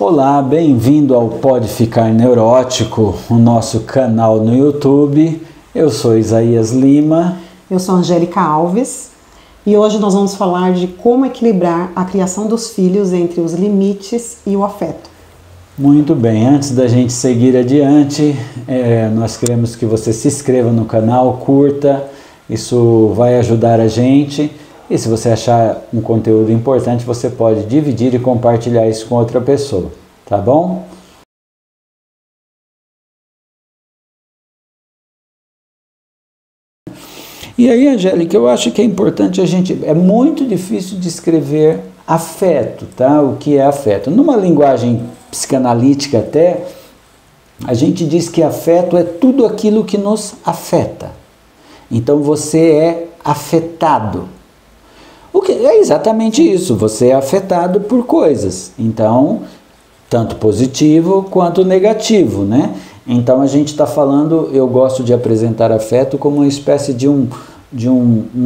Olá, bem-vindo ao Pode Ficar Neurótico, o nosso canal no YouTube. Eu sou Isaías Lima. Eu sou Angélica Alves e hoje nós vamos falar de como equilibrar a criação dos filhos entre os limites e o afeto. Muito bem, antes da gente seguir adiante, nós queremos que você se inscreva no canal, curta, isso vai ajudar a gente. E se você achar um conteúdo importante, você pode dividir e compartilhar isso com outra pessoa, tá bom? E aí, Angélica, eu acho que é importante é muito difícil descrever afeto, tá? O que é afeto? Numa linguagem psicanalítica até, a gente diz que afeto é tudo aquilo que nos afeta. Então você é afetado. O que é exatamente isso, você é afetado por coisas, então, tanto positivo quanto negativo, né? Então a gente está falando, eu gosto de apresentar afeto como uma espécie de um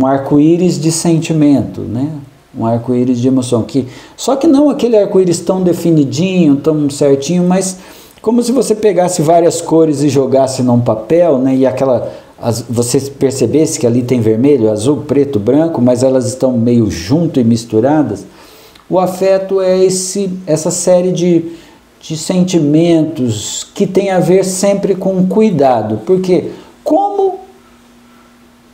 arco-íris de sentimento, né? Um arco-íris de emoção, só que não aquele arco-íris tão definidinho, tão certinho, mas como se você pegasse várias cores e jogasse num papel, né? E você percebesse que ali tem vermelho, azul, preto, branco, mas elas estão meio junto e misturadas. O afeto é essa série de sentimentos que tem a ver sempre com cuidado. Porque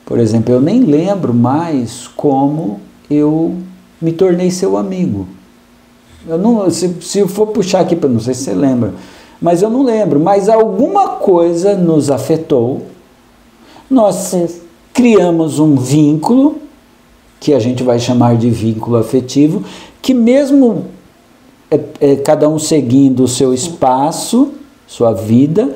por exemplo, eu nem lembro mais como eu me tornei seu amigo. Se eu for puxar aqui, não sei se você lembra, mas eu não lembro. Mas alguma coisa nos afetou. Nós criamos um vínculo, que a gente vai chamar de vínculo afetivo, que mesmo cada um seguindo o seu espaço, sua vida,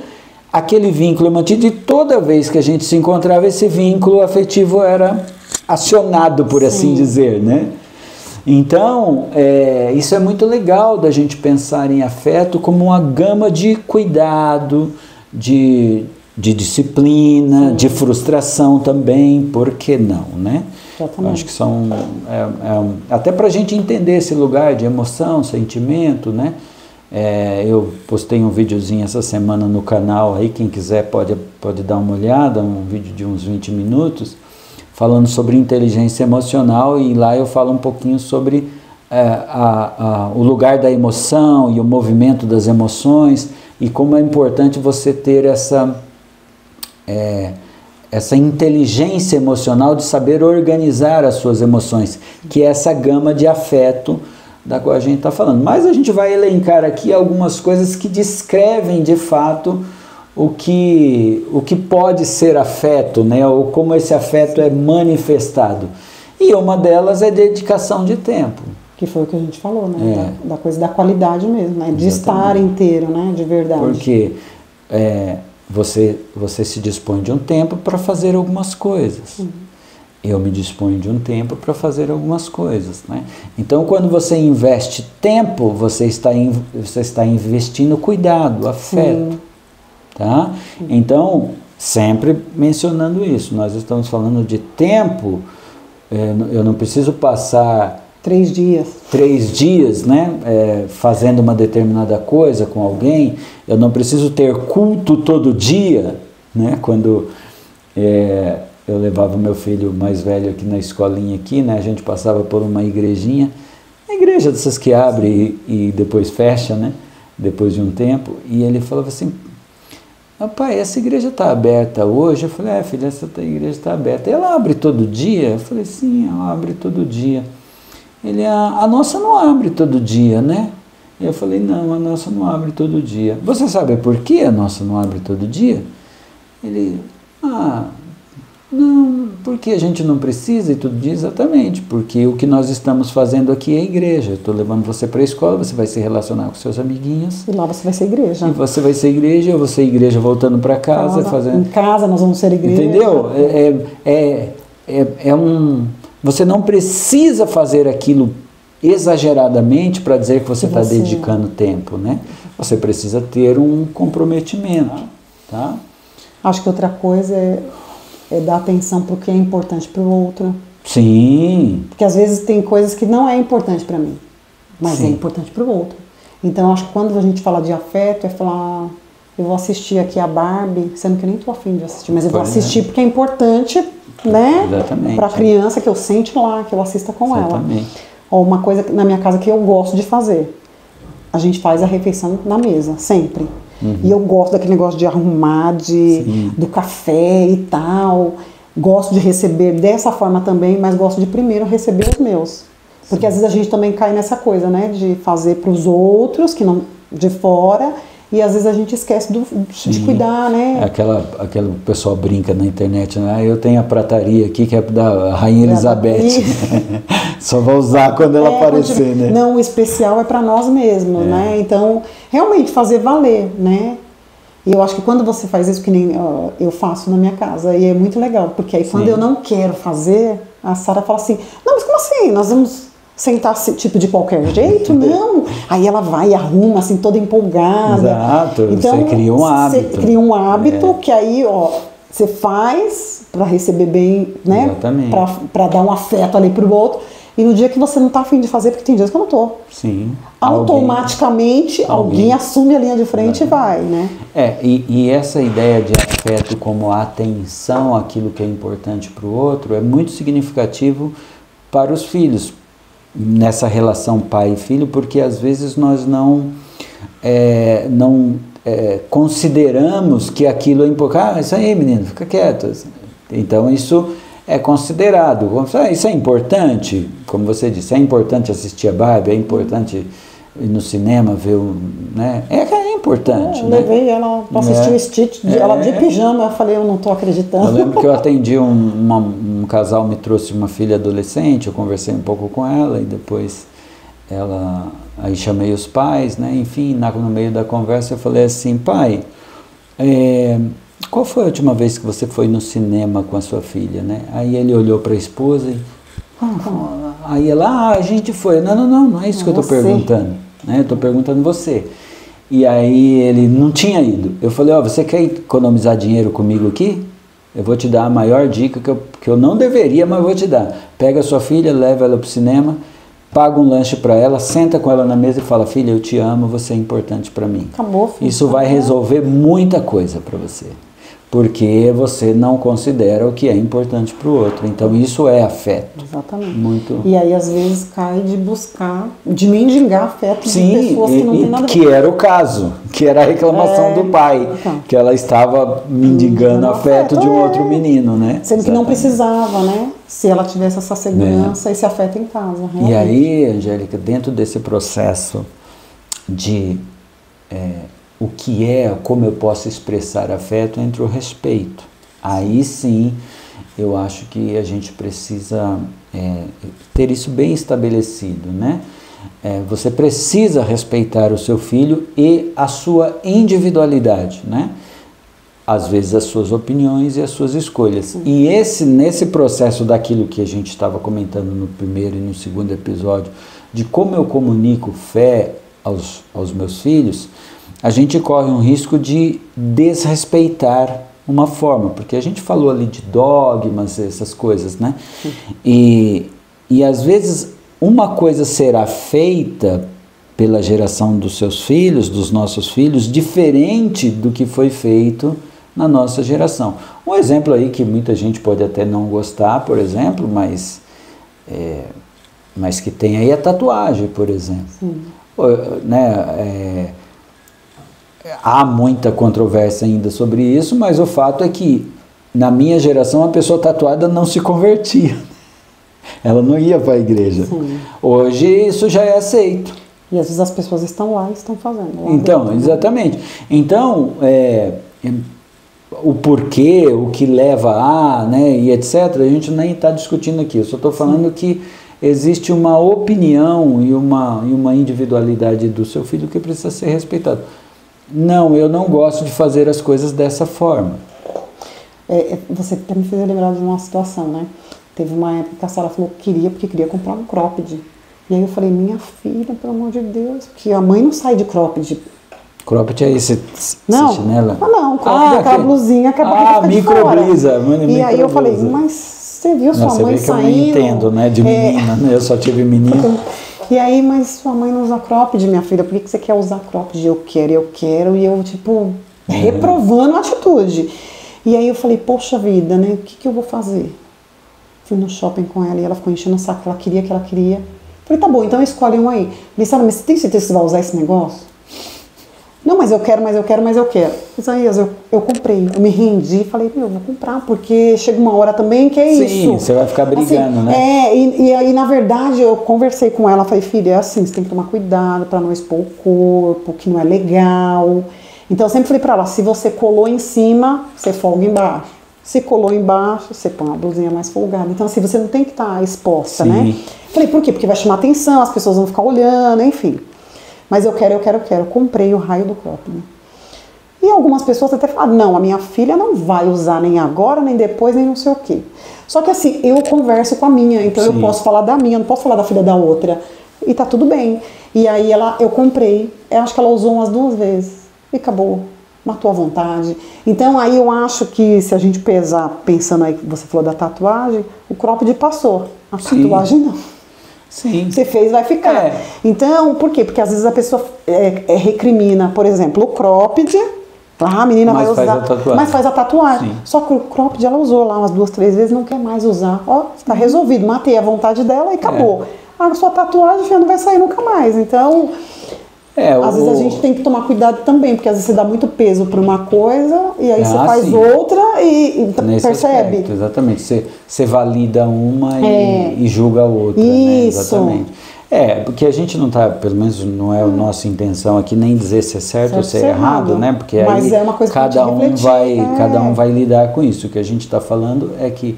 aquele vínculo é mantido e toda vez que a gente se encontrava, esse vínculo afetivo era acionado, por assim dizer, né? Então, isso é muito legal da gente pensar em afeto como uma gama de cuidado, de disciplina, de frustração também, por que não, né? Eu acho que são, até para a gente entender esse lugar de emoção, sentimento, né? Eu postei um videozinho essa semana no canal, aí quem quiser pode dar uma olhada, um vídeo de uns 20 minutos, falando sobre inteligência emocional, e lá eu falo um pouquinho sobre o lugar da emoção e o movimento das emoções, e como é importante você ter essa inteligência emocional de saber organizar as suas emoções, que é essa gama de afeto da qual a gente está falando. Mas a gente vai elencar aqui algumas coisas que descrevem de fato o que pode ser afeto, né? Ou como esse afeto é manifestado. E uma delas é dedicação de tempo. Que foi o que a gente falou, né? Da coisa da qualidade mesmo, né? De estar inteiro, né? De verdade. Porque você se dispõe de um tempo para fazer algumas coisas. Eu me disponho de um tempo para fazer algumas coisas, né? Então, quando você investe tempo, você está investindo cuidado, afeto, tá? Então, sempre mencionando isso, nós estamos falando de tempo, eu não preciso passar 3 dias. 3 dias, né, fazendo uma determinada coisa com alguém. Eu não preciso ter culto todo dia, né? Quando eu levava meu filho mais velho aqui na escolinha aqui, né, a gente passava por uma igrejinha, a igreja dessas que abre e depois fecha, né, depois de um tempo, e ele falava assim: pai, essa igreja está aberta hoje? Eu falei: filho, essa igreja está aberta. Ela abre todo dia? Eu falei: sim, ela abre todo dia. Ele: a nossa não abre todo dia, né? Eu falei: não, a nossa não abre todo dia. Você sabe por que a nossa não abre todo dia? Ele: não, porque a gente não precisa e todo dia. Exatamente, porque o que nós estamos fazendo aqui é igreja. Eu estou levando você para a escola, você vai se relacionar com seus amiguinhos. E lá você vai ser igreja. E você vai ser igreja, eu vou ser igreja voltando para casa. Em casa nós vamos ser igreja. Entendeu? Você não precisa fazer aquilo exageradamente para dizer que você está dedicando tempo, né? Você precisa ter um comprometimento, tá? Acho que outra coisa é dar atenção para o que é importante para o outro. Sim. Porque às vezes tem coisas que não é importante para mim, mas é importante para o outro. Então, eu acho que quando a gente fala de afeto, é falar, eu vou assistir aqui a Barbie, sendo que eu nem tô afim de assistir, mas eu vou assistir porque é importante, né? Exatamente. Para a criança, que eu sente lá, que eu assista com Exatamente. ela. Ó, uma coisa na minha casa que eu gosto de fazer, a gente faz a refeição na mesa, sempre. E eu gosto daquele negócio de arrumar, do café e tal. Gosto de receber dessa forma também, mas gosto de primeiro receber os meus. Porque às vezes a gente também cai nessa coisa, né? De fazer para os outros, que não de fora, e às vezes a gente esquece de cuidar, né? Aquele pessoal brinca na internet, né? Eu tenho a prataria aqui que é da Rainha Elizabeth. Só vou usar quando ela aparecer, né? Não, o especial é para nós mesmos, né? Então, realmente fazer valer, né? E eu acho que quando você faz isso, que nem eu faço na minha casa, e é muito legal, porque aí quando eu não quero fazer, a Sara fala assim, não, mas como assim? Nós vamos sentar tipo de qualquer jeito? Não. Aí ela vai e arruma, assim, toda empolgada. Exato, então, você cria um hábito. Você cria um hábito que aí, ó, você faz para receber bem, né? Exatamente. Para dar um afeto ali pro outro. E no dia que você não tá afim de fazer, porque tem dias que eu não tô. Sim. Automaticamente alguém assume a linha de frente e vai, né? E essa ideia de afeto como atenção àquilo que é importante para o outro é muito significativo para os filhos, nessa relação pai e filho, porque às vezes nós não consideramos que aquilo é importante. Isso aí, menino, fica quieto. Então isso é considerado. Isso é importante, como você disse, é importante assistir a Barbie, é importante ir no cinema ver né? É importante. Eu levei ela para assistir o Stitch, ela de pijama, eu falei, eu não estou acreditando. Eu lembro que eu atendi um casal, me trouxe uma filha adolescente, eu conversei um pouco com ela e depois aí chamei os pais, né? Enfim, no meio da conversa eu falei assim, pai, qual foi a última vez que você foi no cinema com a sua filha, né? Aí ele olhou para a esposa e... Aí ela, a gente foi. Não é isso que eu estou perguntando. Né? Eu estou perguntando você. E aí ele não tinha ido. Eu falei, você quer economizar dinheiro comigo aqui? Eu vou te dar a maior dica que eu não deveria, mas vou te dar. Pega a sua filha, leva ela para o cinema, paga um lanche para ela, senta com ela na mesa e fala, filha, eu te amo, você é importante para mim. Acabou, filho. Isso vai resolver muita coisa para você. Porque você não considera o que é importante para o outro. Então, isso é afeto. Exatamente. Muito... E aí, às vezes, cai de mendigar afeto de pessoas que não tem nada a ver. Que era o caso, que era a reclamação do pai, que ela estava mendigando afeto de um outro menino, né? Sendo que não precisava, né? Se ela tivesse essa segurança, esse afeto em casa. Realmente. E aí, Angélica, dentro desse processo de... o que como eu posso expressar afeto, entra o respeito. Aí sim, eu acho que a gente precisa ter isso bem estabelecido, né? Você precisa respeitar o seu filho e a sua individualidade, né? Às vezes as suas opiniões e as suas escolhas. E nesse processo daquilo que a gente estava comentando no primeiro e no segundo episódio, de como eu comunico fé aos meus filhos, a gente corre um risco de desrespeitar uma forma, porque a gente falou ali de dogmas, essas coisas, né? E às vezes uma coisa será feita pela geração dos seus filhos, dos nossos filhos, diferente do que foi feito na nossa geração. Um exemplo aí que muita gente pode até não gostar, por exemplo, mas que tem aí a tatuagem, por exemplo. Né? Há muita controvérsia ainda sobre isso, mas o fato é que na minha geração a pessoa tatuada não se convertia. Ela não ia para a igreja. Sim. Hoje isso já é aceito. E às vezes as pessoas estão lá e estão fazendo. Então, dentro, exatamente. Então, o porquê, o que leva a, né, e etc., a gente nem está discutindo aqui. Eu só estou falando que existe uma opinião e uma individualidade do seu filho que precisa ser respeitada. Não, eu não gosto de fazer as coisas dessa forma. Você até me fez lembrar de uma situação, né? Teve uma época que a Sara falou que queria, porque queria comprar um cropped. E aí eu falei, minha filha, pelo amor de Deus, porque a mãe não sai de cropped. Cropped é esse chinela? Não, cropped é aquela blusinha que a barriga fica de fora. E aí eu falei, mas você viu sua mãe saindo? Você vê que eu não entendo, né, de menina, né? Eu só tive menina. E aí, mas sua mãe não usa cropped, minha filha, por que você quer usar cropped? Eu quero, e eu, tipo, reprovando a atitude. E aí eu falei, poxa vida, né, o que eu vou fazer? Fui no shopping com ela e ela ficou enchendo o saco, que ela queria. Falei, tá bom, então escolhe um aí. Falei, sabe, mas você tem certeza que você vai usar esse negócio? Não, mas eu quero. Isaías, eu comprei, eu me rendi, falei, eu vou comprar, porque chega uma hora também que é isso. Sim, você vai ficar brigando, assim, né? E na verdade eu conversei com ela, falei, filha, é assim, você tem que tomar cuidado para não expor o corpo, que não é legal. Então eu sempre falei pra ela, se você colou em cima, você folga embaixo. Se colou embaixo, você põe uma blusinha mais folgada. Então assim, você não tem que estar exposta, Sim. né? Falei, por quê? Porque vai chamar atenção, as pessoas vão ficar olhando, enfim. Mas eu quero. Comprei o raio do cropped. E algumas pessoas até falaram, não, a minha filha não vai usar nem agora, nem depois, nem não sei o quê. Só que assim, eu converso com a minha, então eu posso falar da minha, não posso falar da filha da outra. E tá tudo bem. E aí eu comprei, eu acho que ela usou umas 2 vezes. E acabou. Matou à vontade. Então aí eu acho que se a gente pesar, pensando aí que você falou da tatuagem, o cropped passou. A tatuagem não. Sim. Você fez, vai ficar. Então, por quê? Porque às vezes a pessoa recrimina, por exemplo, o cropped, a menina vai usar, mas faz a tatuagem. Sim. Só que o cropped ela usou lá umas 2, 3 vezes, não quer mais usar. Ó, está resolvido, matei a vontade dela e acabou. A sua tatuagem não vai sair nunca mais. Então, às vezes a gente tem que tomar cuidado também, porque às vezes você dá muito peso para uma coisa e aí você faz outra e percebe. Aspecto, exatamente. Você valida uma e julga a outra. Isso. Né? Exatamente. Porque a gente não está, pelo menos não é a nossa intenção aqui, nem dizer se é certo ou se é errado, né? Porque mas aí é uma coisa cada um vai lidar com isso. O que a gente está falando é que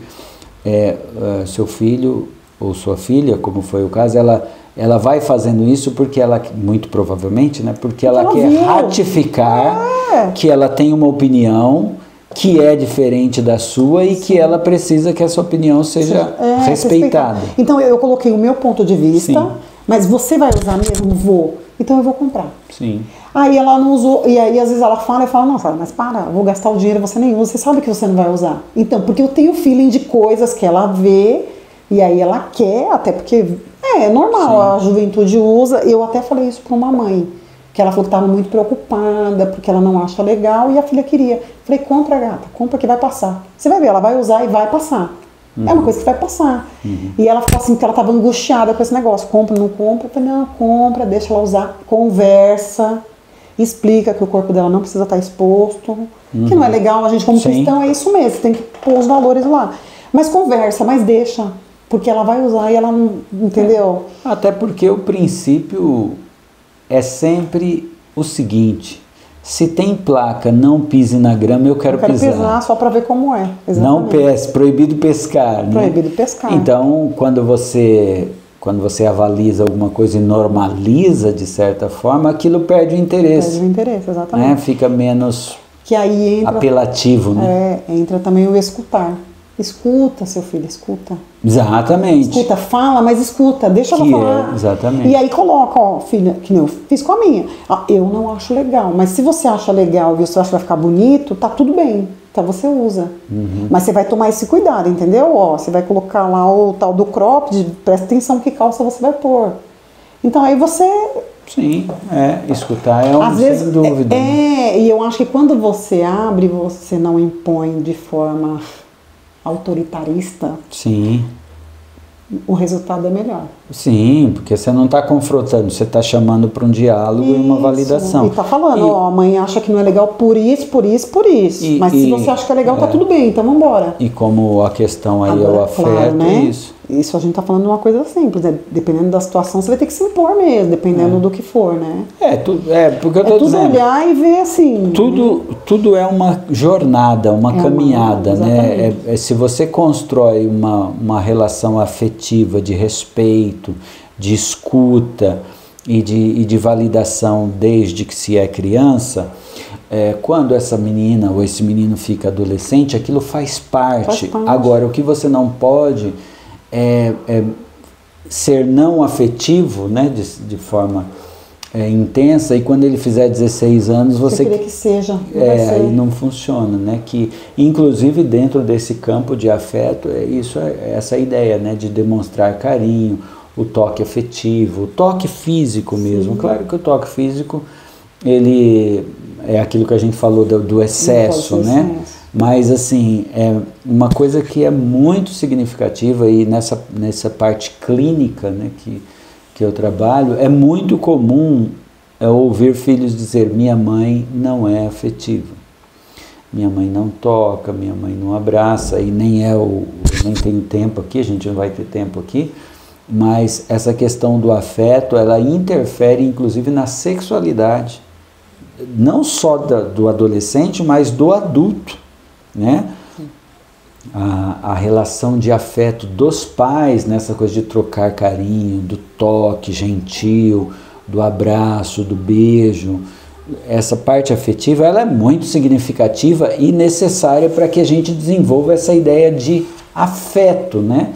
seu filho ou sua filha, como foi o caso, ela vai fazendo isso porque ela, muito provavelmente, né? Porque ela quer ratificar que ela tem uma opinião que é diferente da sua e que ela precisa que essa opinião seja respeitada. Então eu coloquei o meu ponto de vista, mas você vai usar mesmo? Vou. Então eu vou comprar. Sim. Aí ela não usou, e aí às vezes ela fala, não, mas para, vou gastar o dinheiro, você nem usa, você sabe que você não vai usar. Então, porque eu tenho feeling de coisas que ela vê, e aí ela quer, até porque é normal, a juventude usa. Eu até falei isso para uma mãe, que ela falou que estava muito preocupada, porque ela não acha legal, e a filha queria. Falei, compra, gata, compra que vai passar. Você vai ver, ela vai usar e vai passar. É uma coisa que vai passar. E ela ficou assim, que ela estava angustiada com esse negócio, compra, não compra. Eu falei, não, compra, deixa ela usar, conversa, explica que o corpo dela não precisa estar exposto, que não é legal, a gente como cristão é isso mesmo, tem que pôr os valores lá. Mas conversa, mas deixa. Porque ela vai usar e ela não, entendeu? Até porque o princípio é sempre o seguinte, se tem placa não pise na grama, eu quero pisar só para ver como é. Exatamente. Não proibido pescar. Proibido né? pescar. Então, quando você avaliza alguma coisa e normaliza de certa forma, aquilo perde o interesse. Perde o interesse, exatamente. Né? Fica menos que aí entra, apelativo. Né? Entra também o escutar. Escuta, seu filho, escuta. Exatamente. Escuta, fala, mas escuta, deixa ela falar. Exatamente. E aí coloca, ó, filha, que nem eu fiz com a minha. Eu não acho legal, mas se você acha legal e você acha que vai ficar bonito, tá tudo bem. Então você usa. Mas você vai tomar esse cuidado, entendeu? Ó, você vai colocar lá o tal do cropped, presta atenção que calça você vai pôr. Então aí você... Sim, escutar às sem vezes, dúvida. E eu acho que quando você abre, você não impõe de forma autoritarista, sim, o resultado é melhor. Sim, porque você não está confrontando, você está chamando para um diálogo e uma validação. E está falando, ó, a mãe acha que não é legal por isso. Mas se você acha que é legal, tá tudo bem, então vamos embora. E como a questão aí é o afeto, claro, né? isso. Isso a gente está falando de uma coisa simples, né? Dependendo da situação, você vai ter que se impor mesmo, dependendo do que for, né? Porque eu tô tudo dizendo, olhar e ver assim. Tudo é uma jornada, uma caminhada, né? Se você constrói uma relação afetiva de respeito, de escuta e de validação desde que se é criança, quando essa menina ou esse menino fica adolescente, aquilo faz parte. Agora, o que você não pode ser não afetivo, né, de forma intensa, e quando ele fizer 16 anos você queria que seja, aí não funciona, né? Que inclusive dentro desse campo de afeto essa ideia, né, de demonstrar carinho o toque afetivo, o toque físico mesmo. Claro que o toque físico, ele é aquilo que a gente falou do excesso, né? Mas assim, é uma coisa que é muito significativa e nessa parte clínica, né, que eu trabalho, é muito comum ouvir filhos dizer: minha mãe não é afetiva, minha mãe não toca, minha mãe não abraça, e nem tenho tempo aqui, a gente não vai ter tempo aqui, mas essa questão do afeto, ela interfere inclusive na sexualidade, não só do adolescente, mas do adulto, né? A relação de afeto dos pais, nessa coisa de trocar carinho, do toque gentil, do abraço, do beijo, essa parte afetiva, ela é muito significativa e necessária para que a gente desenvolva essa ideia de afeto, né?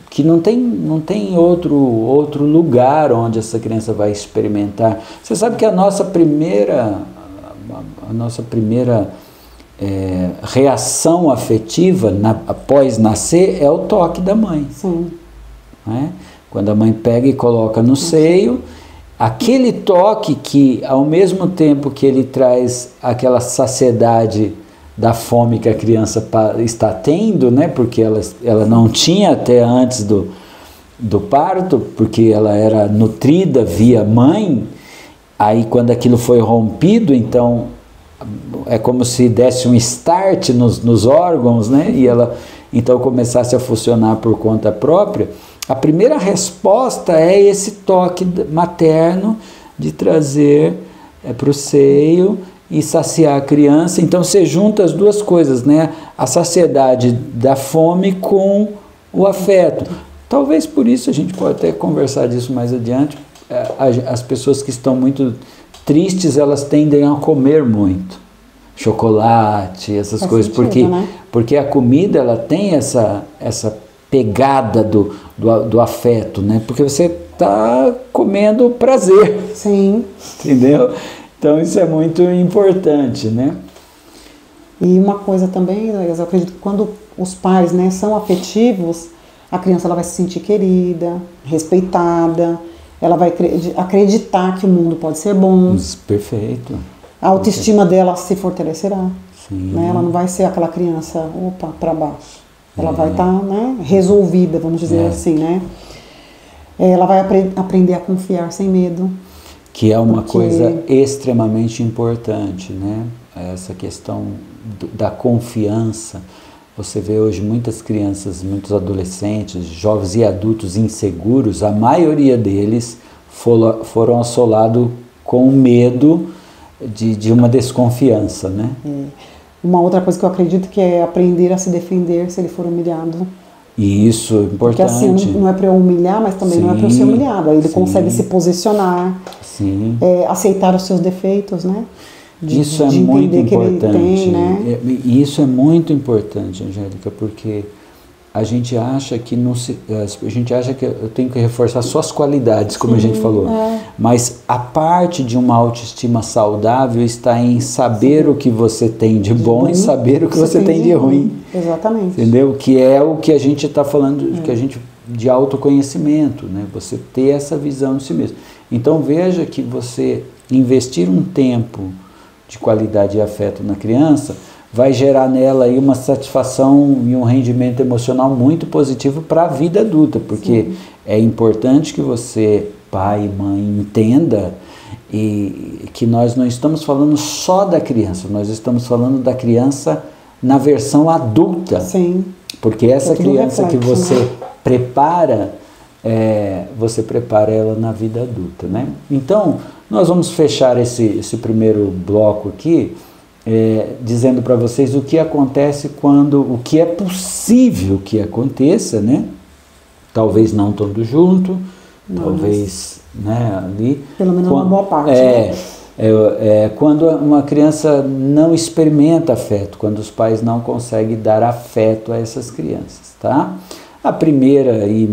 Que não tem outro lugar onde essa criança vai experimentar. Você sabe que a nossa primeira reação afetiva após nascer é o toque da mãe. Sim. Né? Quando a mãe pega e coloca no seio, aquele toque que, ao mesmo tempo que ele traz aquela saciedade da fome que a criança está tendo, né? Porque ela não tinha até antes do parto, porque ela era nutrida via mãe, aí quando aquilo foi rompido, então é como se desse um start nos órgãos, né? E ela então começasse a funcionar por conta própria. A primeira resposta é esse toque materno de trazer para o seio e saciar a criança. Então você junta as duas coisas, né? A saciedade da fome com o afeto. Talvez por isso, a gente pode até conversar disso mais adiante, as pessoas que estão muito tristes, elas tendem a comer muito chocolate, essas coisas, sentido, porque a comida, ela tem essa pegada do afeto, né? Porque você está comendo prazer. Sim. Entendeu? Então isso é muito importante, né? E uma coisa também, eu acredito que quando os pais, né, são afetivos, a criança ela vai se sentir querida, respeitada, ela vai acreditar que o mundo pode ser bom. Perfeito. A autoestima dela se fortalecerá. Sim. Né? Ela não vai ser aquela criança, para baixo. Ela vai estar, né, resolvida, vamos dizer assim, né? Ela vai aprender a confiar sem medo. Que é uma coisa extremamente importante, né? Essa questão da confiança. Você vê hoje muitas crianças, muitos adolescentes, jovens e adultos inseguros, a maioria deles foram assolados com medo de uma desconfiança, né? Uma outra coisa que eu acredito que é aprender a se defender se ele for humilhado. E isso é importante. Porque assim, não é para eu humilhar, mas também não é para eu ser humilhado. Aí ele consegue se posicionar, aceitar os seus defeitos, né? Isso é muito importante. Isso é muito importante, Angélica, porque a gente acha que eu tenho que reforçar só as qualidades, como a gente falou. Mas a parte de uma autoestima saudável está em saber o que você tem de bom e saber o que você tem de ruim. Exatamente. Entendeu? Que é o que a gente está falando, de autoconhecimento, né? Você ter essa visão de si mesmo. Então veja que você investir um tempo de qualidade e afeto na criança vai gerar nela aí uma satisfação e um rendimento emocional muito positivo para a vida adulta, porque é importante que você, pai e mãe, entenda e que nós não estamos falando só da criança, nós estamos falando da criança na versão adulta. Sim. Porque essa criança que você prepara, você prepara ela na vida adulta, né? Então, nós vamos fechar esse primeiro bloco aqui, dizendo para vocês o que acontece o que é possível que aconteça, né? Talvez não todo junto, talvez, né, ali. Pelo menos uma boa parte. Quando uma criança não experimenta afeto, quando os pais não conseguem dar afeto a essas crianças, tá? A primeira e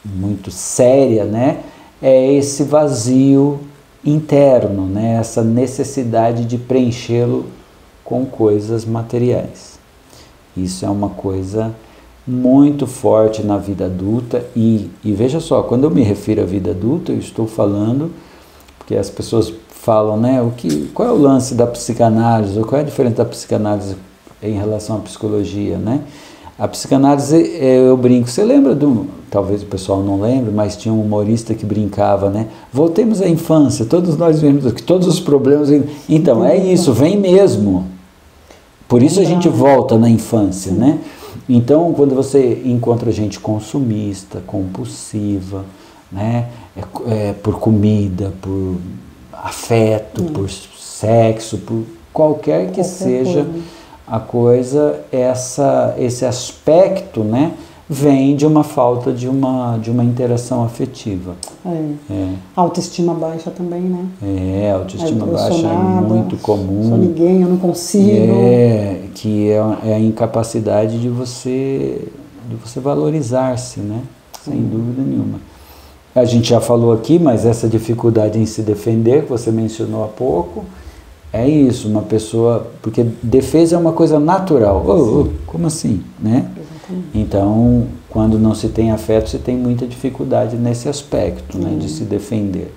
muito séria, né, é esse vazio interno, né, essa necessidade de preenchê-lo com coisas materiais. Isso é uma coisa muito forte na vida adulta. E veja só, quando eu me refiro à vida adulta, eu estou falando, porque as pessoas falam, né, qual é o lance da psicanálise, ou qual é a diferença da psicanálise em relação à psicologia, né? A psicanálise, eu brinco, você lembra talvez o pessoal não lembre, mas tinha um humorista que brincava, né? Voltemos à infância, todos nós vemos que todos os problemas... Então, é isso, vem mesmo. Por isso a gente volta na infância, né? Então, quando você encontra gente consumista, compulsiva, né? Por comida, por afeto, por sexo, por qualquer que seja a coisa, esse aspecto, né, vem de uma falta de uma interação afetiva. Autoestima baixa também, né? Autoestima baixa é muito comum. Sou ninguém, eu não consigo. Que é a incapacidade de você valorizar-se, né? Sem dúvida nenhuma. A gente já falou aqui, mas essa dificuldade em se defender, que você mencionou há pouco, é isso, uma pessoa... Porque defesa é uma coisa natural. Como assim? Né? Então, quando não se tem afeto, se tem muita dificuldade nesse aspecto, né, de se defender.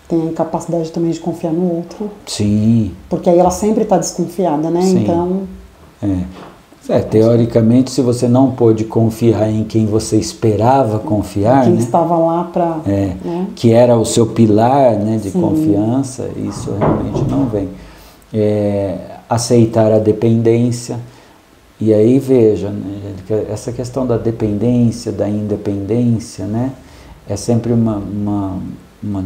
Tem a incapacidade também de confiar no outro. Sim. Porque aí ela sempre está desconfiada, né? Sim. Então... teoricamente, se você não pôde confiar em quem você esperava confiar, quem né? estava lá para... né? Que era o seu pilar, né, de confiança, isso realmente não vem. Aceitar a dependência. E aí, veja, né, essa questão da dependência, da independência, né, é sempre uma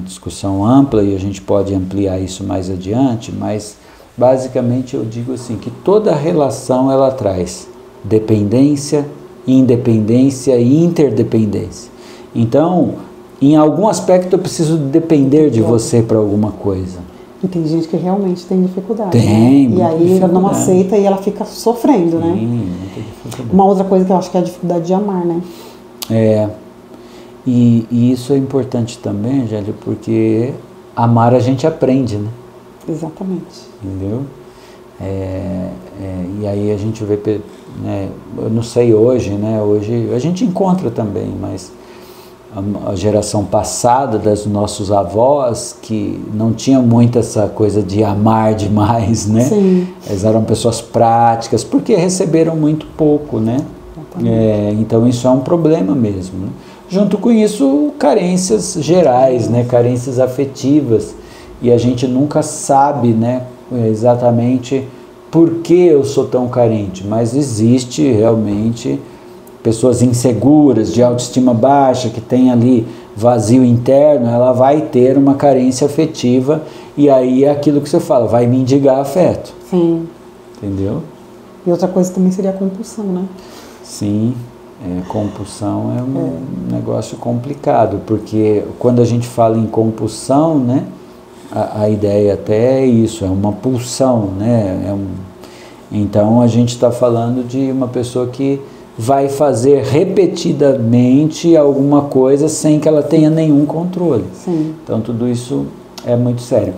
discussão ampla, e a gente pode ampliar isso mais adiante, mas basicamente eu digo assim, que toda relação ela traz dependência, independência e interdependência. Então, em algum aspecto eu preciso depender de você para alguma coisa. E tem gente que realmente tem dificuldade. Tem, né? E aí ela não aceita e ela fica sofrendo, né? Muita dificuldade. Uma outra coisa que eu acho que é a dificuldade de amar, né? E isso é importante também, Angélia, porque amar a gente aprende, né? Exatamente. Entendeu? E aí a gente vê, né, eu não sei hoje, né? Hoje a gente encontra também, mas a geração passada dos nossos avós, que não tinha muito essa coisa de amar demais, né? Sim. Eles eram pessoas práticas, porque receberam muito pouco, né? Então isso é um problema mesmo, né? Junto com isso, carências gerais, né? Carências afetivas, e a gente nunca sabe, né, exatamente por que eu sou tão carente, mas existe realmente pessoas inseguras, de autoestima baixa, que tem ali vazio interno, ela vai ter uma carência afetiva, e aí é aquilo que você fala, vai mendigar afeto. Sim. Entendeu? E outra coisa também seria a compulsão, né? Sim, compulsão é um negócio complicado, porque quando a gente fala em compulsão, né, a ideia até é isso, é uma pulsão, né? Então a gente está falando de uma pessoa que vai fazer repetidamente alguma coisa sem que ela tenha nenhum controle. Sim. Então tudo isso é muito sério.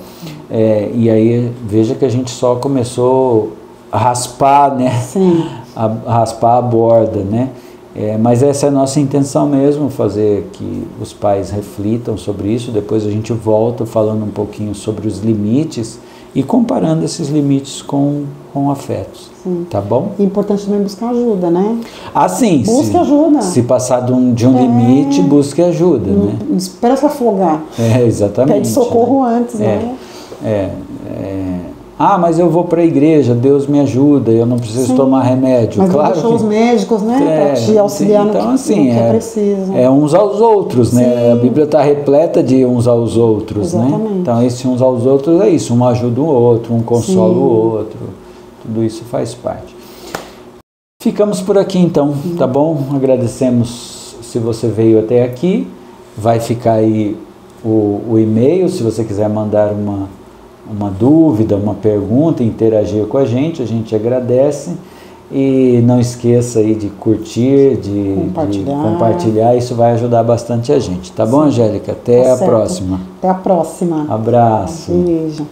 E aí veja que a gente só começou a raspar, né? Sim. A raspar a borda, né? Mas essa é a nossa intenção mesmo, fazer que os pais reflitam sobre isso. Depois a gente volta falando um pouquinho sobre os limites e comparando esses limites com afetos. Sim. Tá bom? E é importante também buscar ajuda, né? Sim. Busque ajuda. Se passar de um limite, busque ajuda, né? Não espera se afogar. Exatamente. Pede socorro antes, né? Mas eu vou para a igreja, Deus me ajuda, eu não preciso tomar remédio. Mas claro deixou que os médicos, né, para te auxiliar no que é preciso. Uns aos outros, né? Sim. A Bíblia está repleta de uns aos outros, exatamente, né? Então esse uns aos outros é isso, um ajuda o outro, um consola o outro, tudo isso faz parte. Ficamos por aqui então, tá bom? Agradecemos se você veio até aqui, vai ficar aí o e-mail, se você quiser mandar uma dúvida, uma pergunta, interagir com a gente agradece, e não esqueça aí de curtir, de compartilhar, isso vai ajudar bastante a gente, tá bom, Angélica? Até a próxima. Até a próxima. Abraço. Beijo.